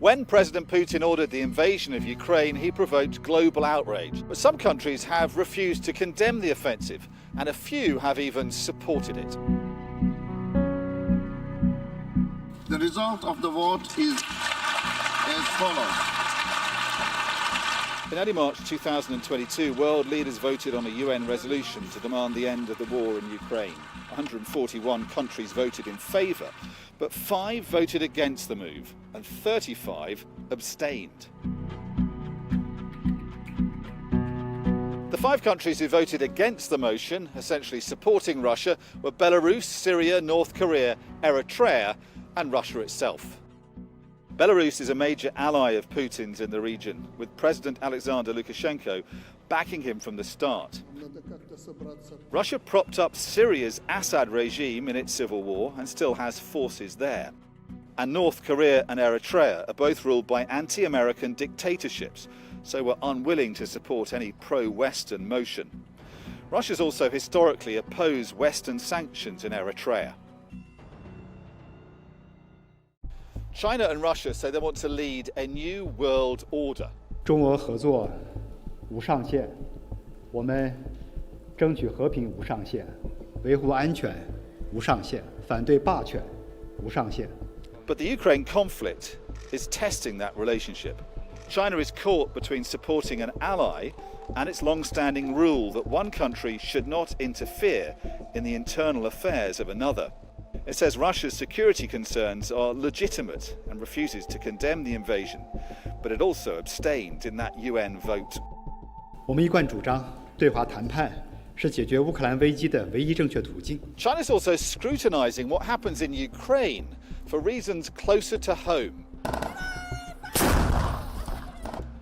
When President Putin ordered the invasion of Ukraine, he provoked global outrage. But some countries have refused to condemn the offensive, and a few have even supported it. The result of the vote is as follows. In early March 2022, world leaders voted on a UN resolution to demand the end of the war in Ukraine. 141 countries voted in favour, but 5 voted against the move and 35 abstained. The 5 countries who voted against the motion, essentially supporting Russia, were Belarus, Syria, North Korea, Eritrea and Russia itself. Belarus is a major ally of Putin's in the region, with President Alexander Lukashenko backing him from the start. Russia propped up Syria's Assad regime in its civil war and still has forces there. And North Korea and Eritrea are both ruled by anti-American dictatorships, so were unwilling to support any pro-Western motion. Russia's also historically opposed Western sanctions in Eritrea. China and Russia say they want to lead a new world order. 中俄合作无上限，我们争取和平无上限，维护安全无上限，反对霸权无上限。 But the Ukraine conflict is testing that relationship. China is caught between supporting an ally and its long-standing rule that one country should not interfere in the internal affairs of another. It says Russia's security concerns are legitimate and refuses to condemn the invasion, but it also abstained in that UN vote. 我们一贯主张，对华谈判是解决乌克兰危机的唯一正确途径。 China's also scrutinizing what happens in Ukraine for reasons closer to home.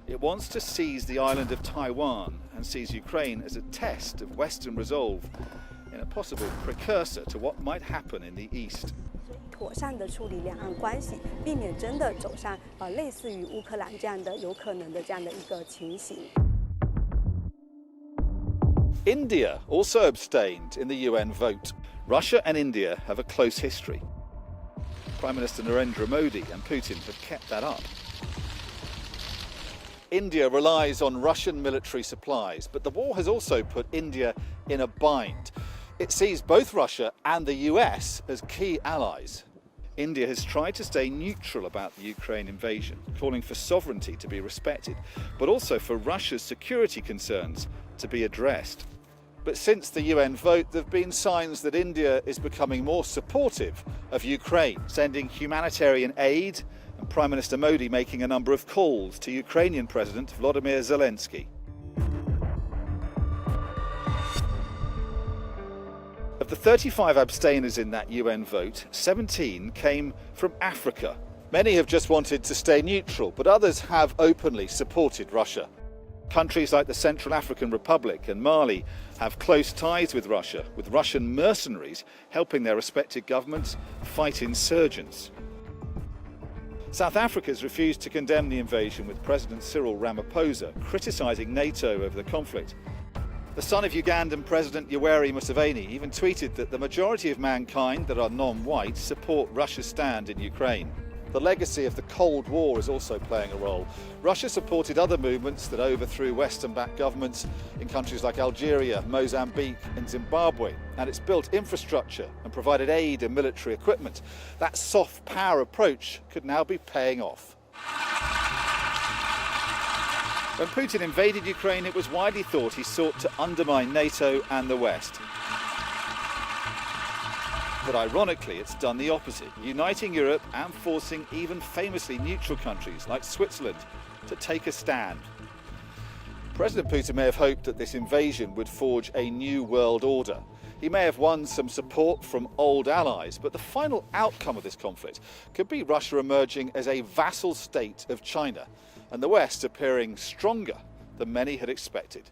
It wants to seize the island of Taiwan and sees Ukraine as a test of Western resolve in a possible precursor to what might happen in the East. 妥善的处理两岸关系，避免真的走上类似于乌克兰这样的有可能的这样的一个情形。 India also abstained in the UN vote. Russia and India have a close history. Prime Minister Narendra Modi and Putin have kept that up. India relies on Russian military supplies, but the war has also put India in a bind. It sees both Russia and the US as key allies. India has tried to stay neutral about the Ukraine invasion, calling for sovereignty to be respected, but also for Russia's security concerns to be addressed. But since the UN vote, there have been signs that India is becoming more supportive of Ukraine, sending humanitarian aid, and Prime Minister Modi making a number of calls to Ukrainian President Vladimir Zelensky. Of the 35 abstainers in that UN vote, 17 came from Africa. Many have just wanted to stay neutral, but others have openly supported Russia. Countries like the Central African Republic and Mali have close ties with Russia, with Russian mercenaries helping their respective governments fight insurgents. South Africa's refused to condemn the invasion, with President Cyril Ramaphosa criticising NATO over the conflict. The son of Ugandan President Yoweri Museveni even tweeted that the majority of mankind that are non-white support Russia's stand in Ukraine. The legacy of the Cold War is also playing a role. Russia supported other movements that overthrew Western-backed governments in countries like Algeria, Mozambique and Zimbabwe, and it's built infrastructure and provided aid and military equipment. That soft power approach could now be paying off. When Putin invaded Ukraine, it was widely thought he sought to undermine NATO and the West. But ironically, it's done the opposite, uniting Europe and forcing even famously neutral countries like Switzerland to take a stand. President Putin may have hoped that this invasion would forge a new world order. He may have won some support from old allies, but the final outcome of this conflict could be Russia emerging as a vassal state of China, and the West appearing stronger than many had expected.